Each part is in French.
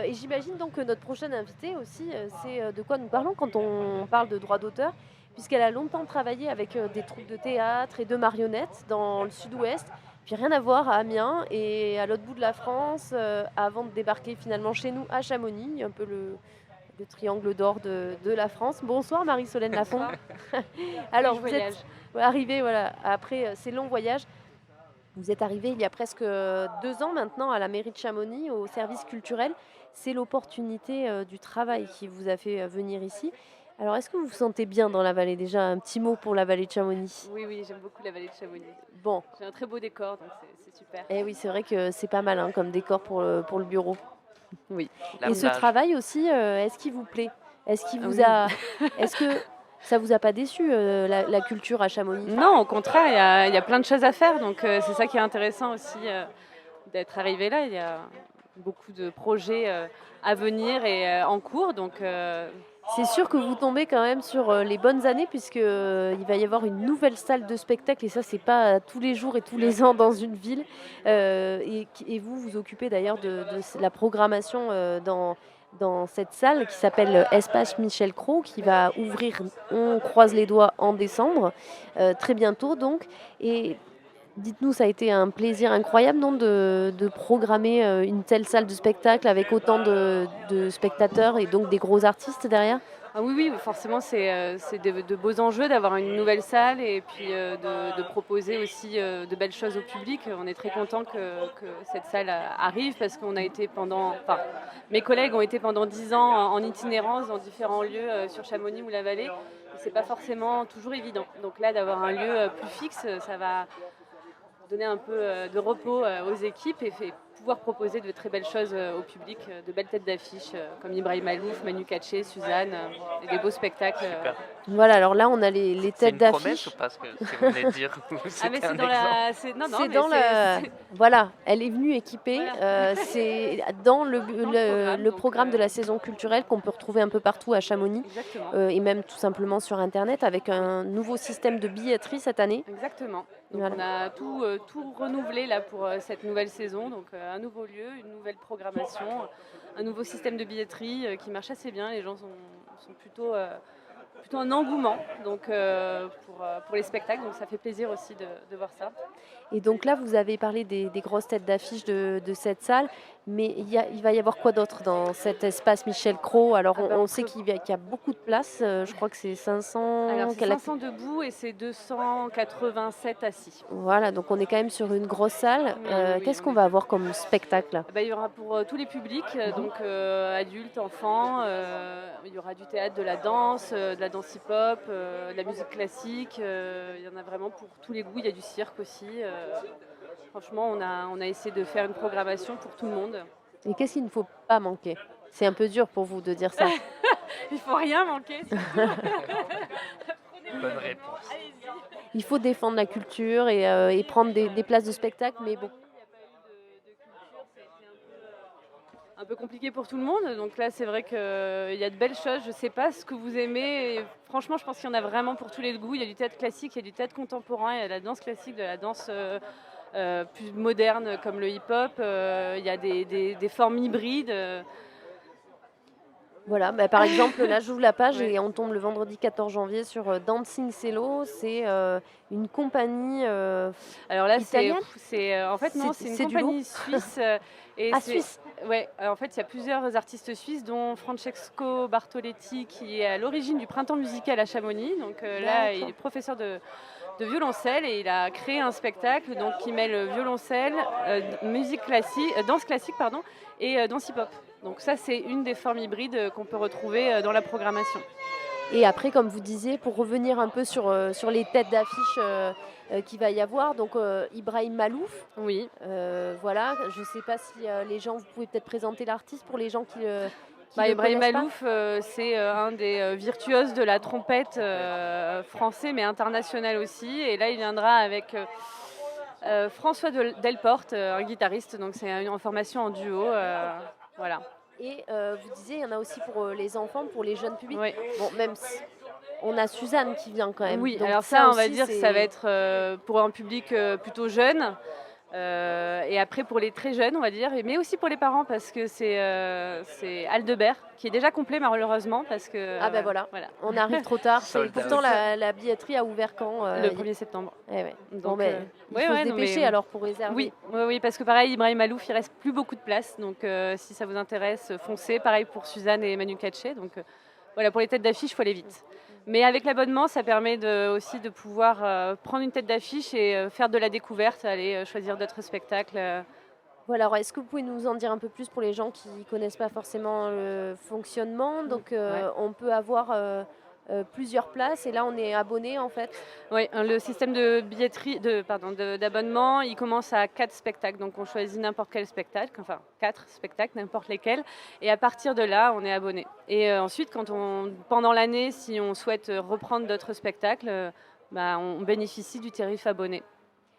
Et j'imagine donc que notre prochaine invitée aussi, c'est, de quoi nous parlons quand on parle de droit d'auteur, puisqu'elle a longtemps travaillé avec, des troupes de théâtre et de marionnettes dans le sud-ouest, puis rien à voir à Amiens et à l'autre bout de la France, avant de débarquer finalement chez nous à Chamonix, un peu le triangle d'or de la France. Bonsoir Marie-Solène Lafont. Bonsoir. Oui, Alors je vous voyage. êtes arrivée, voilà, après, ces longs voyages, vous êtes arrivée il y a presque, 2 ans maintenant à la mairie de Chamonix, au service culturel. C'est l'opportunité, du travail qui vous a fait, venir ici. Alors est-ce que vous vous sentez bien dans la vallée? Déjà un petit mot pour la vallée de Chamonix? Oui, oui, j'aime beaucoup la vallée de Chamonix. Bon, J'ai un très beau décor, donc c'est super. eh oui, c'est vrai que c'est pas mal, hein, comme décor pour le bureau. Oui. La Et ce plage. travail aussi, est-ce qu'il vous plaît? Est-ce qu'il Ah vous oui. a est-ce que ça vous a pas déçu, la culture à Chamonix? Non, au contraire, il y a plein de choses à faire, donc c'est ça qui est intéressant aussi d'être arrivé là. Il y a beaucoup de projets à venir et en cours, donc C'est sûr que vous tombez quand même sur, les bonnes années puisque, il va y avoir une nouvelle salle de spectacle et ça, c'est pas, tous les jours et tous les ans dans une ville. Et vous vous occupez d'ailleurs de la programmation, dans cette salle qui s'appelle, Espace Michel Cros qui va ouvrir, on croise les doigts, en décembre, très bientôt donc. Et dites-nous, ça a été un plaisir incroyable, non, de programmer, une telle salle de spectacle avec autant de spectateurs et donc des gros artistes derrière? ah oui, oui, forcément, c'est de beaux enjeux d'avoir une nouvelle salle et puis de proposer aussi de belles choses au public. On est très content que cette salle arrive parce qu'on a été enfin, mes collègues ont été pendant 10 ans en itinérance dans différents lieux sur Chamonix ou la vallée. Et c'est pas forcément toujours évident. Donc là, d'avoir un lieu plus fixe, ça va donner un peu de repos aux équipes et pouvoir proposer de très belles choses au public, de belles têtes d'affiche comme Ibrahim Malouf, Manu Katché, Suzanne, et des beaux spectacles. Super. Voilà, alors là, on a les C'est têtes une promesse ou d'affiche. pas ce que vous venez de dire? Ou Ah mais c'était c'est un dans exemple? Non, non, C'est mais dans la voilà, elle est venue équipée, Voilà. c'est dans Dans le programme, le donc programme de la saison culturelle qu'on peut retrouver un peu partout à Chamonix, exactement. et même tout simplement sur internet avec Oui. un nouveau système de billetterie cette année. Exactement. Donc Voilà. on a tout renouvelé là pour cette nouvelle saison. Donc un nouveau lieu, une nouvelle programmation, un nouveau système de billetterie qui marche assez bien. Les gens sont plutôt en engouement donc, pour les spectacles. Donc ça fait plaisir aussi de voir ça. Et donc là, vous avez parlé des grosses têtes d'affiche de cette salle, mais il va y avoir quoi d'autre dans cet espace Michel Cros? Alors Ah bah, on sait qu'il y a beaucoup de place, je crois que c'est 500 alors c'est 500 debout et c'est 287 assis. voilà, donc on est quand même sur une grosse salle. Oui, oui, oui, Qu'est-ce on qu'on est va avoir comme spectacle? bah, il y aura pour tous les publics, donc adultes, enfants. Il y aura du théâtre, de la danse hip-hop, de la musique classique. Il y en a vraiment pour tous les goûts. Il y a du cirque aussi. Franchement, on a essayé de faire une programmation pour tout le monde. Et qu'est-ce qu'il ne faut pas manquer? C'est un peu dur pour vous de dire ça. Il faut rien manquer. Bonne réponse. Il faut défendre la culture et prendre des places de spectacle, mais bon. Un peu compliqué pour tout le monde. Donc là, c'est vrai qu'il y a de belles choses. Je ne sais pas ce que vous aimez. Et franchement, je pense qu'il y en a vraiment pour tous les goûts. Il y a du théâtre classique, il y a du théâtre contemporain, il y a de la danse classique, de la danse plus moderne comme le hip-hop. Il y a des formes hybrides. Voilà, bah, par exemple, là, j'ouvre la page Ouais. et on tombe le vendredi 14 janvier sur Dancing Cello. C'est une compagnie Alors là, italienne. en fait non, c'est une C'est du lourd. compagnie suisse et Ah, c'est suisse. ouais. En fait, il y a plusieurs artistes suisses, dont Francesco Bartoletti, qui est à l'origine du printemps musical à Chamonix. Donc là, il D'accord. est professeur de violoncelle et il a créé un spectacle donc qui mêle violoncelle, musique classique, danse classique pardon, et danse hip-hop. Donc ça, c'est une des formes hybrides qu'on peut retrouver dans la programmation. Et après, comme vous disiez, pour revenir un peu sur les têtes d'affiche qu'il va y avoir, donc Ibrahim Malouf, Oui. voilà, je ne sais pas si les gens, vous pouvez peut-être présenter l'artiste pour les gens qui Bah, le Ibrahim connaissent pas. Malouf, c'est un des virtuoses de la trompette français, mais international aussi. Et là, il viendra avec François Delporte, un guitariste. Donc c'est une formation en duo. Voilà. Et vous disiez, il y en a aussi pour les enfants, pour les jeunes publics. Oui. Bon, même si on a Suzanne qui vient quand même. Oui, Donc alors ça, on va aussi, dire que ça va c'est... être pour un public plutôt jeune. Et après pour les très jeunes, on va dire, mais aussi pour les parents parce que c'est Aldebert qui est déjà complet malheureusement parce que Ah ben voilà, on arrive trop tard. Pourtant la billetterie a ouvert quand le 1er septembre. Ouais. Donc, bon, il faut se dépêcher alors pour réserver. Oui, parce que pareil, Ibrahim Alouf, il reste plus beaucoup de place. Donc si ça vous intéresse, foncez. Pareil pour Suzanne et Manu Katché. Donc voilà, pour les têtes d'affiche, il faut aller vite. Mais avec l'abonnement, ça permet aussi de pouvoir prendre une tête d'affiche et faire de la découverte, aller choisir d'autres spectacles. Voilà, alors est-ce que vous pouvez nous en dire un peu plus pour les gens qui ne connaissent pas forcément le fonctionnement? Donc on peut avoir plusieurs places et là on est abonné en fait. Oui, le système de billetterie, d'abonnement, il commence à 4 spectacles. Donc on choisit n'importe quel spectacle, enfin 4 spectacles, n'importe lesquels. Et à partir de là, on est abonné. Et ensuite, pendant l'année, si on souhaite reprendre d'autres spectacles, on bénéficie du tarif abonné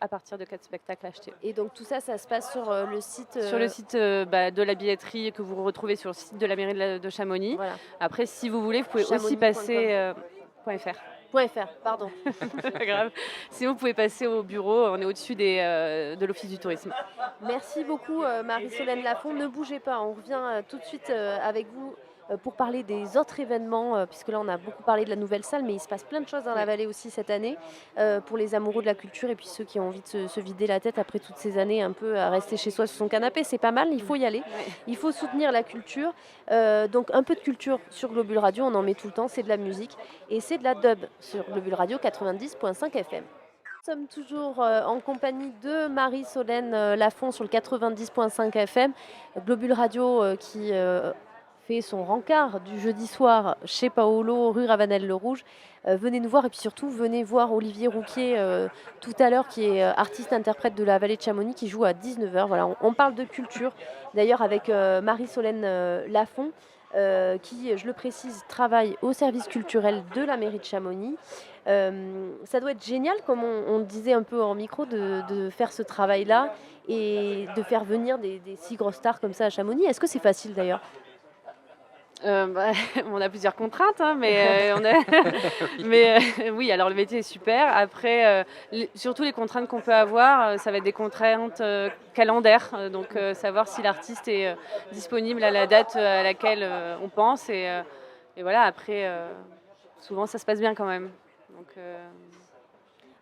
à partir de 4 spectacles achetés. Et donc tout ça, ça se passe sur le site Sur le site de la billetterie que vous retrouvez sur le site de la mairie de Chamonix. Voilà. Après, si vous voulez, vous pouvez aussi passer... .fr, pardon. C'est pas grave. Sinon, vous pouvez passer au bureau, on est au-dessus de l'Office du tourisme. Merci beaucoup Marie-Solène Lafont. Ne bougez pas, on revient tout de suite avec vous pour parler des autres événements, puisque là on a beaucoup parlé de la nouvelle salle, mais il se passe plein de choses dans la vallée aussi cette année, pour les amoureux de la culture et puis ceux qui ont envie de se vider la tête après toutes ces années un peu à rester chez soi sur son canapé. C'est pas mal, il faut y aller, il faut soutenir la culture. Donc un peu de culture sur Globule Radio, on en met tout le temps, c'est de la musique et c'est de la dub sur Globule Radio 90.5 FM. Nous sommes toujours en compagnie de Marie-Solène Lafont sur le 90.5 FM, Globule Radio qui fait son rencard du jeudi soir chez Paolo, rue Ravanel-le-Rouge. Venez nous voir et puis surtout venez voir Olivier Rouquier tout à l'heure qui est artiste-interprète de la vallée de Chamonix qui joue à 19h. Voilà, on parle de culture d'ailleurs avec Marie-Solène Lafont. Qui, je le précise, travaille au service culturel de la mairie de Chamonix. Ça doit être génial, comme on disait un peu en micro, de faire ce travail-là et de faire venir des si grosses stars comme ça à Chamonix. Est-ce que c'est facile d'ailleurs ? On a plusieurs contraintes, hein, mais oui, alors le métier est super. Après, surtout les contraintes qu'on peut avoir, ça va être des contraintes calendaires, donc savoir si l'artiste est disponible à la date à laquelle on pense. Et voilà, après, souvent ça se passe bien quand même. Donc,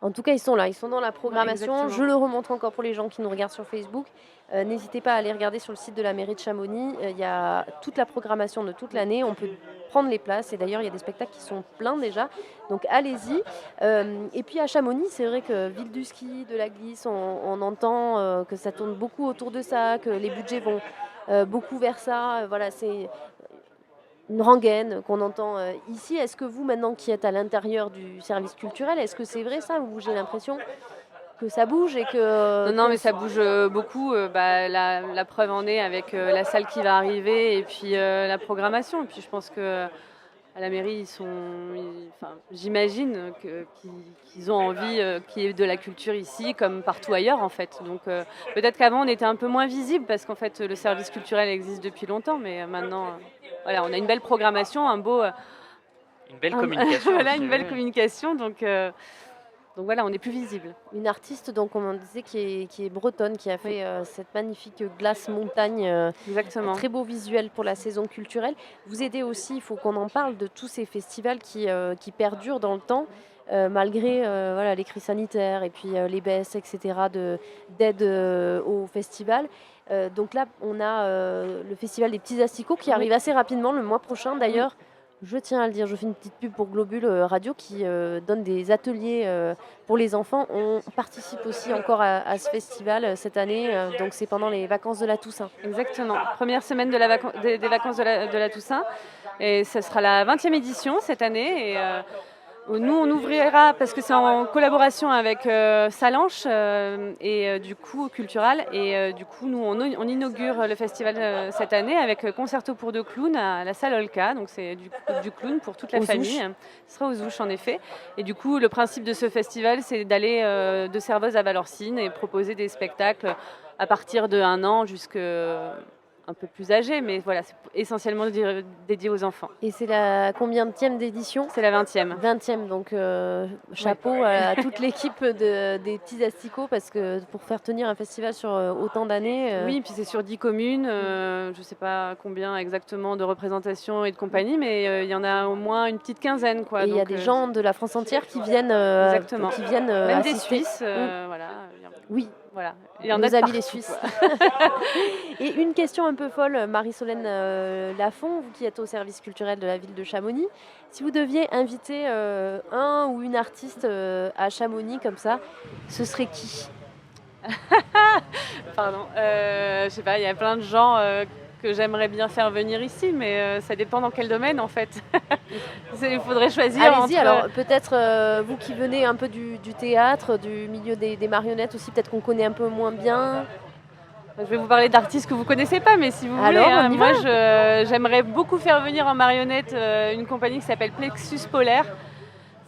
en tout cas, ils sont là, ils sont dans la programmation. Ouais, je le remontre encore pour les gens qui nous regardent sur Facebook. N'hésitez pas à aller regarder sur le site de la mairie de Chamonix. Il y a toute la programmation de toute l'année. On peut prendre les places. Et d'ailleurs, il y a des spectacles qui sont pleins déjà. Donc allez-y. Et puis à Chamonix, c'est vrai que ville du ski, de la glisse, on entend que ça tourne beaucoup autour de ça, que les budgets vont beaucoup vers ça. Voilà, c'est une rengaine qu'on entend ici. Est-ce que vous, maintenant qui êtes à l'intérieur du service culturel, est-ce que c'est vrai ça ou j'ai l'impression que ça bouge et que... Non, mais ça bouge beaucoup. La preuve en est avec la salle qui va arriver et puis la programmation. Et puis je pense que à la mairie, j'imagine qu'ils ont envie qu'il y ait de la culture ici comme partout ailleurs en fait. Donc peut-être qu'avant on était un peu moins visible parce qu'en fait le service culturel existe depuis longtemps, mais maintenant voilà, on a une belle programmation, une belle communication. Voilà, une belle communication. Donc voilà, on est plus visible. Une artiste, donc on disait, qui est bretonne, qui a fait cette magnifique glace montagne. Exactement. Très beau visuel pour la saison culturelle. Vous aidez aussi, il faut qu'on en parle, de tous ces festivals qui perdurent dans le temps, malgré les crises sanitaires et puis les baisses, etc., d'aide au festival. Donc là, on a le festival des Petits Asticots qui arrive assez rapidement, le mois prochain d'ailleurs. Je tiens à le dire, je fais une petite pub pour Globule Radio qui donne des ateliers pour les enfants. On participe aussi encore à ce festival cette année, donc c'est pendant les vacances de la Toussaint. Exactement, première semaine des vacances de la Toussaint. Et ce sera la 20e édition cette année. Et nous, on ouvrira, parce que c'est en collaboration avec Salanche et du coup Cultural. Et du coup, nous, on inaugure le festival cette année avec Concerto pour deux clowns à la salle Olka. Donc c'est du clown pour toute la famille. Ce sera aux Ouches en effet. Et du coup, le principe de ce festival, c'est d'aller de Servoz à Valorcine et proposer des spectacles à partir de 1 an jusqu'à un peu plus âgés, mais voilà, c'est essentiellement dédié aux enfants. Et c'est la combienième d'édition? C'est la 20e. 20e, donc chapeau à toute l'équipe des petits asticots, parce que pour faire tenir un festival sur autant d'années... Oui, puis c'est sur 10 communes, je ne sais pas combien exactement de représentations et de compagnies, mais il y en a au moins une petite quinzaine. Quoi. Et il y a des gens de la France entière qui viennent, exactement. Même assister. Des Suisses, voilà. Oui. Voilà. Il y en a nos amis partout, les Suisses. Et une question un peu folle, Marie-Solène Lafont, vous qui êtes au service culturel de la ville de Chamonix, si vous deviez inviter un ou une artiste à Chamonix comme ça, ce serait qui? Pardon. Je sais pas, il y a plein de gens que j'aimerais bien faire venir ici, mais ça dépend dans quel domaine en fait. Il faudrait choisir. Allez-y, alors peut-être vous qui venez un peu du théâtre, du milieu des marionnettes aussi, peut-être qu'on connaît un peu moins bien. Je vais vous parler d'artistes que vous connaissez pas, mais si vous voulez, moi j'aimerais beaucoup faire venir en marionnette une compagnie qui s'appelle Plexus Polaire.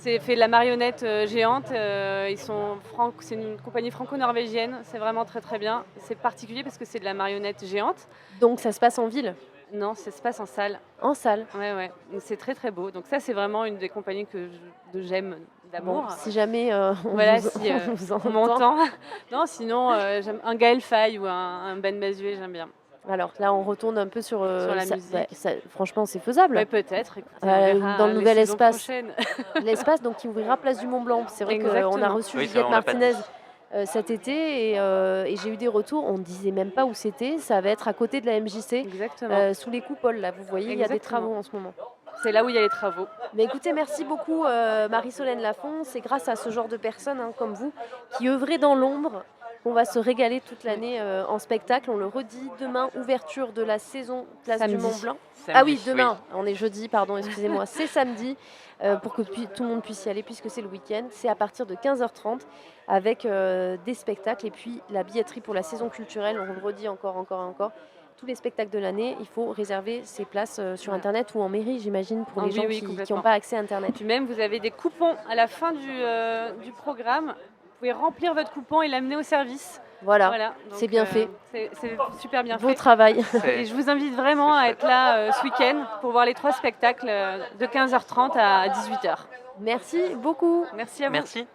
C'est fait de la marionnette géante. C'est une compagnie franco-norvégienne. C'est vraiment très très bien. C'est particulier parce que c'est de la marionnette géante. Donc ça se passe en ville? Non, ça se passe en salle. En salle? Ouais. C'est très très beau. Donc ça, c'est vraiment une des compagnies que j'aime d'amour. Bon, si jamais on on m'entend. Non, sinon, j'aime un Gaël Faye ou un Ben Mazué, j'aime bien. Alors là, on retourne un peu sur la musique. Franchement, c'est faisable. Ouais, peut-être. Écoutez, dans le nouvel espace. Prochaine. L'espace donc, qui ouvrira Place du Mont-Blanc. C'est vrai qu'on a reçu Juliette Martinez cet été et j'ai eu des retours. On ne disait même pas où c'était. Ça va être à côté de la MJC, sous les coupoles. Là, vous voyez, il y a des travaux en ce moment. C'est là où il y a les travaux. Mais écoutez, merci beaucoup Marie-Solène Lafont. C'est grâce à ce genre de personnes comme vous qui œuvrez dans l'ombre qu'on va se régaler toute l'année en spectacle. On le redit, demain, ouverture de la saison Place du Mont-Blanc. Ah oui, demain, on est jeudi, pardon, excusez-moi, c'est samedi, pour que tout le monde puisse y aller puisque c'est le week-end. C'est à partir de 15h30 avec des spectacles et puis la billetterie pour la saison culturelle, on le redit encore. Tous les spectacles de l'année, il faut réserver ses places sur Internet ou en mairie, j'imagine, pour les gens qui n'ont pas accès à Internet. Puis même, vous avez des coupons à la fin du programme. Vous pouvez remplir votre coupon et l'amener au service. Voilà. C'est bien fait. C'est super bien fait. Beau travail. Et je vous invite vraiment à être là ce week-end pour voir les 3 spectacles de 15h30 à 18h. Merci beaucoup. Merci à vous. Merci.